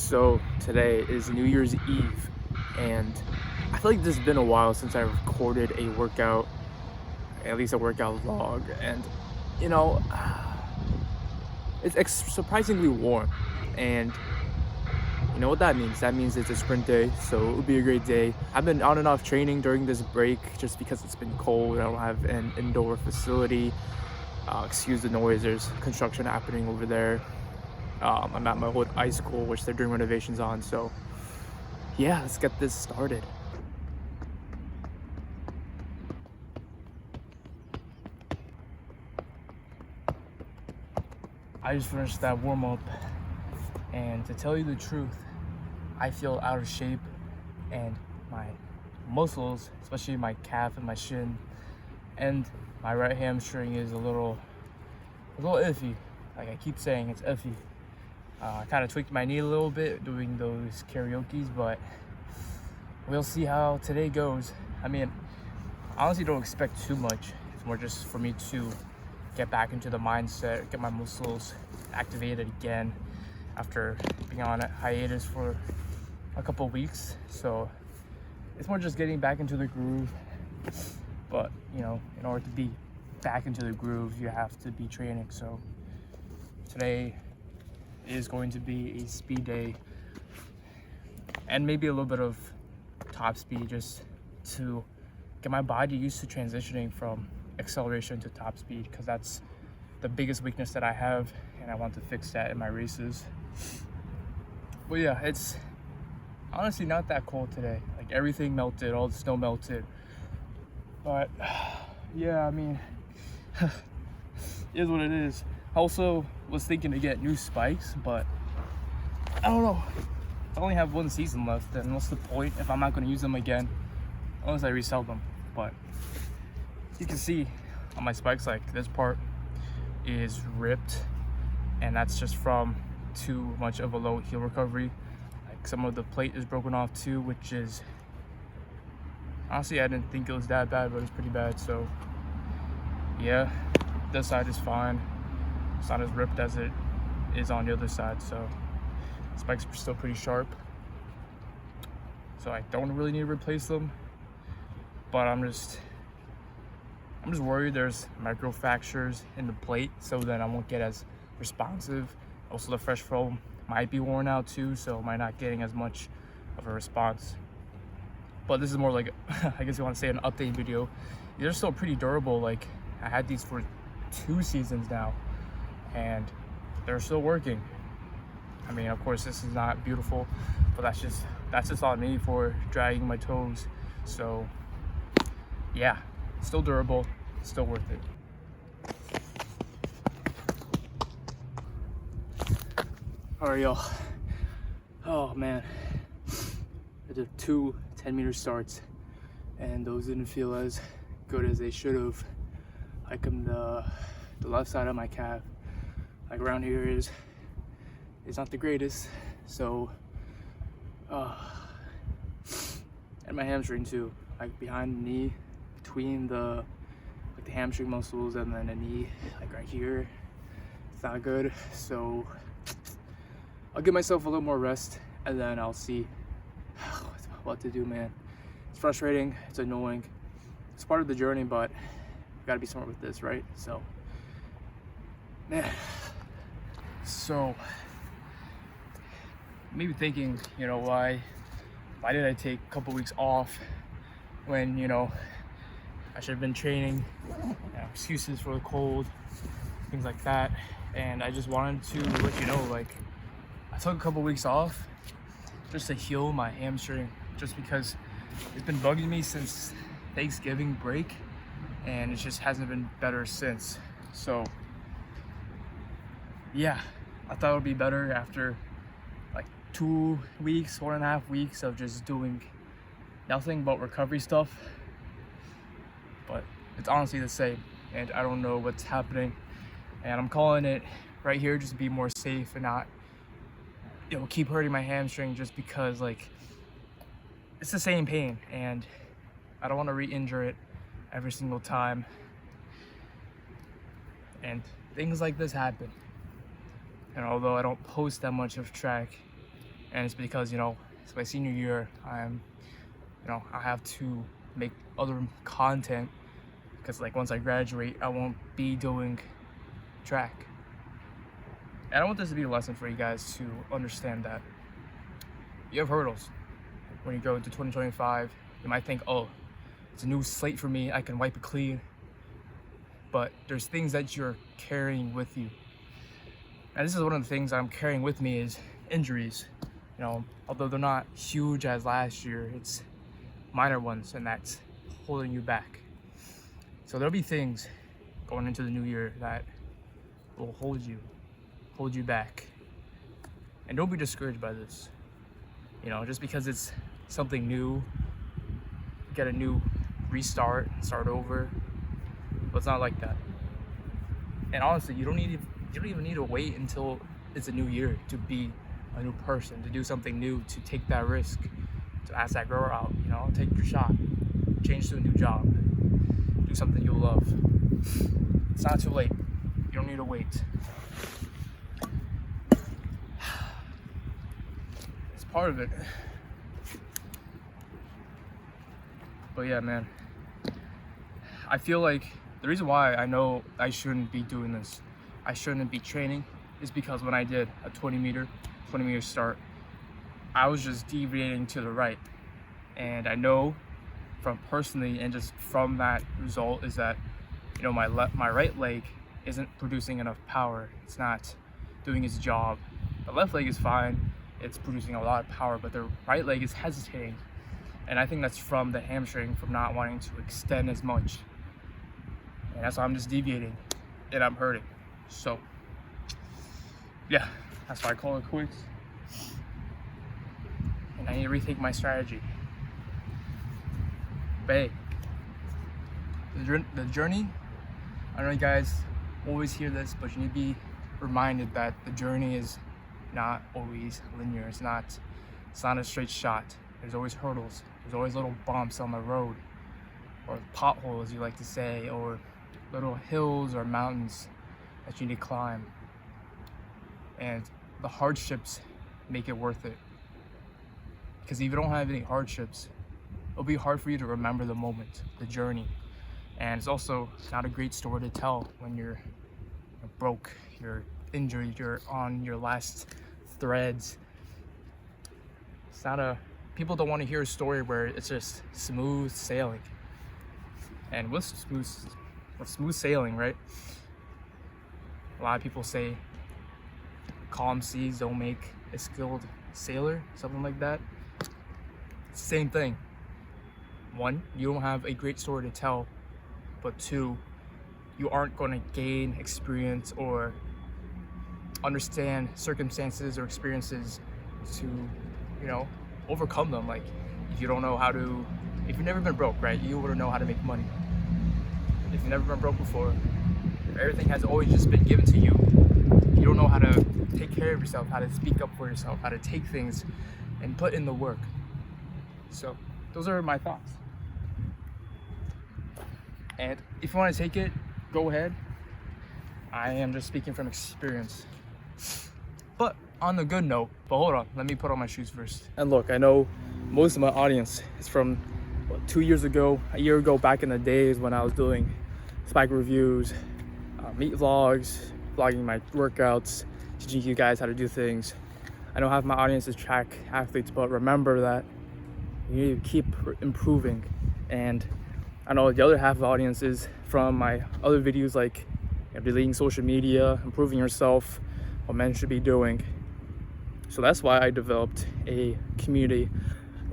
So today is New Year's Eve, and I feel like this has been a while since I recorded a workout, at least a workout vlog. And you know, it's surprisingly warm, and you know what that means? That means it's a sprint day, so it'll be a great day. I've been on and off training during this break just because it's been cold. I don't have an indoor facility. Excuse the noise, there's construction happening over there. I'm at my old high school, which they're doing renovations on. So yeah, let's get this started. I just finished that warm up, and to tell you the truth, I feel out of shape, and my muscles, especially my calf and my shin, and my right hamstring is a little iffy. Like I keep saying, it's iffy. I kind of tweaked my knee a little bit doing those karaoke's, but we'll see how today goes. I mean, I honestly don't expect too much. It's more just for me to get back into the mindset, get my muscles activated again after being on a hiatus for a couple weeks. So it's more just getting back into the groove. But you know, in order to be back into the groove, you have to be training. So today is going to be a speed day and maybe a little bit of top speed, just to get my body used to transitioning from acceleration to top speed, because that's the biggest weakness that I have, and I want to fix that in my races. But yeah, it's honestly not that cold today. Like everything melted, all the snow melted. But yeah, I mean, it is what it is. I also was thinking to get new spikes, but I don't know. I only have one season left, and what's the point if I'm not going to use them again unless I resell them? But you can see on my spikes, like this part is ripped, and that's just from too much of a low heel recovery. Like some of the plate is broken off too, which is honestly, I didn't think it was that bad, but it's pretty bad. So yeah, this side is fine. It's not as ripped as it is on the other side, so spikes are still pretty sharp. So I don't really need to replace them, but I'm just worried there's micro fractures in the plate, so then I won't get as responsive. Also, the fresh foam might be worn out too, so might not getting as much of a response. But this is more like, I guess you want to say, an update video. These are still pretty durable. Like I had these for 2 seasons now, and they're still working. I mean, of course, this is not beautiful, but that's just on me for dragging my toes. So yeah, still durable, still worth it. All right, y'all. Oh man, I did 2 10-meter starts, and those didn't feel as good as they should have. Like the left side of my calf, like around here, is not the greatest. So and my hamstring too, like behind the knee, between the hamstring muscles and then the knee, like right here, it's not good. So I'll give myself a little more rest, and then I'll see what to do, man. It's frustrating, it's annoying, it's part of the journey, but you gotta be smart with this, right? So man, so maybe thinking, you know, why did I take a couple weeks off when, you know, I should have been training? Excuses for the cold, things like that. And I just wanted to let you know, like, I took a couple weeks off just to heal my hamstring, just because it's been bugging me since Thanksgiving break, and it just hasn't been better since. So yeah, I thought it would be better after like 2 weeks, 1.5 weeks of just doing nothing but recovery stuff. But it's honestly the same, and I don't know what's happening, and I'm calling it right here just to be more safe and not, you know, keep hurting my hamstring just because, like, it's the same pain, and I don't want to re-injure it every single time. And things like this happen. And although I don't post that much of track And it's because, it's my senior year. I have to make other content because like once I graduate, I won't be doing track. And I want this to be a lesson for you guys to understand that you have hurdles. When you go into 2025, you might think, oh, it's a new slate for me, I can wipe it clean. But there's things that you're carrying with you. And this is one of the things I'm carrying with me is injuries. Although they're not huge as last year, it's minor ones, and that's holding you back. So there'll be things going into the new year that will hold you back. And don't be discouraged by this. Just because it's something new, get a new restart, start over. But it's not like that. And honestly, you don't even need to wait until it's a new year to be a new person, to do something new, to take that risk, to ask that girl out, take your shot, change to a new job, do something you'll love. It's not too late. You don't need to wait. It's part of it. But yeah, man, I feel like the reason why I know I shouldn't be doing this, I shouldn't be training, is because when I did a 20 meter start, I was just deviating to the right. And I know from personally and just from that result is that, my right leg isn't producing enough power. It's not doing its job. The left leg is fine. It's producing a lot of power, but the right leg is hesitating. And I think that's from the hamstring, from not wanting to extend as much. And that's why I'm just deviating and I'm hurting. So yeah, that's why I call it quits. And I need to rethink my strategy. But hey, the journey, I know you guys always hear this, but you need to be reminded that the journey is not always linear. It's not a straight shot. There's always hurdles. There's always little bumps on the road, or potholes, you like to say, or little hills or mountains that you need to climb. And the hardships make it worth it. Because if you don't have any hardships, it'll be hard for you to remember the moment, the journey. And it's also not a great story to tell when you're broke, you're injured, you're on your last threads. People don't want to hear a story where it's just smooth sailing. And with smooth sailing, right? A lot of people say calm seas don't make a skilled sailor, something like that. It's the same thing. One, you don't have a great story to tell, but two, you aren't going to gain experience or understand circumstances or experiences to, overcome them. Like, if you've never been broke, right, you wouldn't know how to make money. If you've never been broke before, if everything has always just been given to you, you don't know how to take care of yourself, how to speak up for yourself, how to take things and put in the work. So those are my thoughts. And if you want to take it, go ahead. I am just speaking from experience. But on the good note, hold on, let me put on my shoes first. And look, I know most of my audience is from 2 years ago, a year ago, back in the days when I was doing spike reviews, meet vlogs, vlogging my workouts, teaching you guys how to do things. I know half my audience is track athletes, but remember that you need to keep improving. And I know the other half of the audience is from my other videos, like deleting social media, improving yourself, what men should be doing. So that's why I developed a community,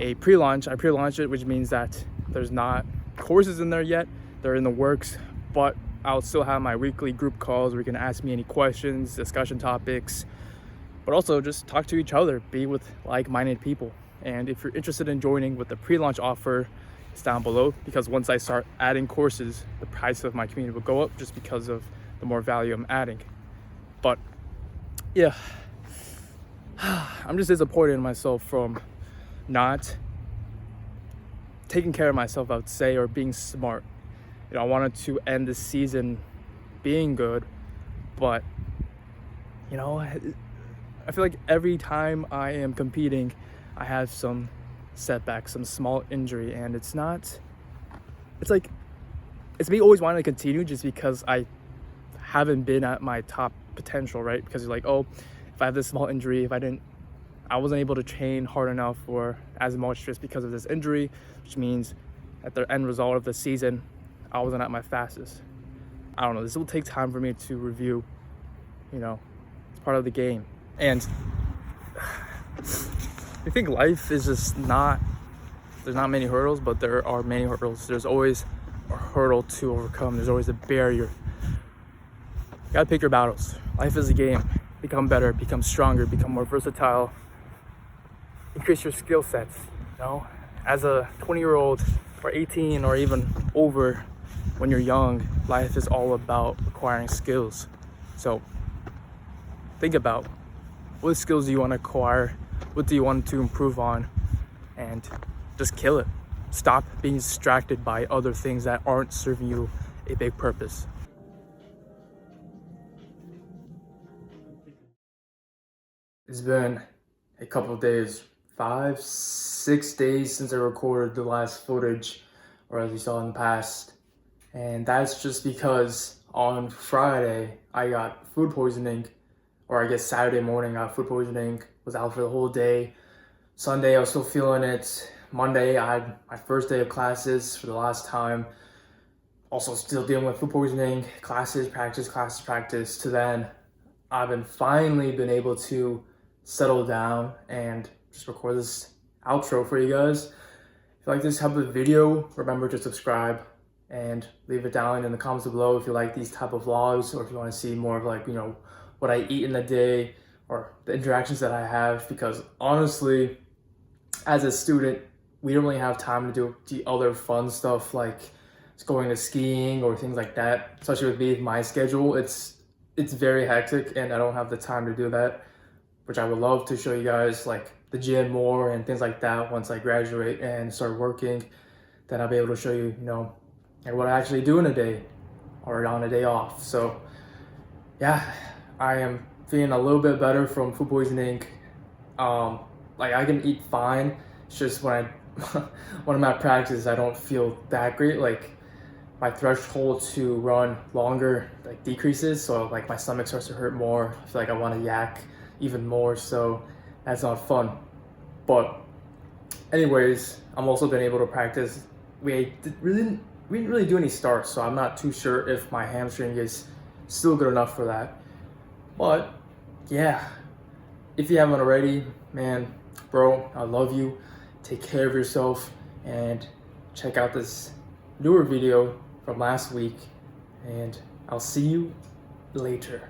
a pre-launch. I pre-launched it, which means that there's not courses in there yet. They're in the works, but I'll still have my weekly group calls where you can ask me any questions, discussion topics, but also just talk to each other, be with like-minded people. And if you're interested in joining with the pre-launch offer, it's down below, because once I start adding courses, the price of my community will go up just because of the more value I'm adding. But yeah, I'm just disappointed in myself from not taking care of myself, I would say, or being smart. I wanted to end the season being good, but I feel like every time I am competing, I have some setback, some small injury, and it's like, it's me always wanting to continue just because I haven't been at my top potential, right? Because you're like, oh, if I have this small injury, I wasn't able to train hard enough or as much just because of this injury, which means at the end result of the season, I wasn't at my fastest. I don't know, this will take time for me to review, it's part of the game. And I think life is just there's not many hurdles, but there are many hurdles. There's always a hurdle to overcome. There's always a barrier. You gotta pick your battles. Life is a game. Become better, become stronger, become more versatile. Increase your skill sets, As a 20-year-old or 18 or even over, when you're young, life is all about acquiring skills. So think about what skills do you want to acquire, what do you want to improve on, and just kill it. Stop being distracted by other things that aren't serving you a big purpose. It's been a couple of days, 5-6 days since I recorded the last footage, or as you saw in the past. And that's just because on Friday, I got food poisoning, or I guess Saturday morning I got food poisoning, was out for the whole day. Sunday, I was still feeling it. Monday, I had my first day of classes for the last time. Also still dealing with food poisoning, classes, practice. To then, I've finally been able to settle down and just record this outro for you guys. If you like this type of video, remember to subscribe and leave it down in the comments below if you like these type of vlogs, or if you want to see more of what I eat in the day or the interactions that I have, because honestly, as a student, we don't really have time to do the other fun stuff like going to skiing or things like that. Especially with me, my schedule, it's very hectic and I don't have the time to do that, which I would love to show you guys, like the gym more and things like that once I graduate and start working. Then I'll be able to show you, like what I actually do in a day or on a day off. So yeah, I am feeling a little bit better from food poisoning. Like I can eat fine. It's just when I'm at practice, I don't feel that great. Like my threshold to run longer decreases, so like my stomach starts to hurt more. I feel like I want to yak even more, so that's not fun. But anyways, I'm also been able to practice. We didn't really do any starts, so I'm not too sure if my hamstring is still good enough for that. But yeah, if you haven't already, man, bro, I love you. Take care of yourself and check out this newer video from last week, and I'll see you later.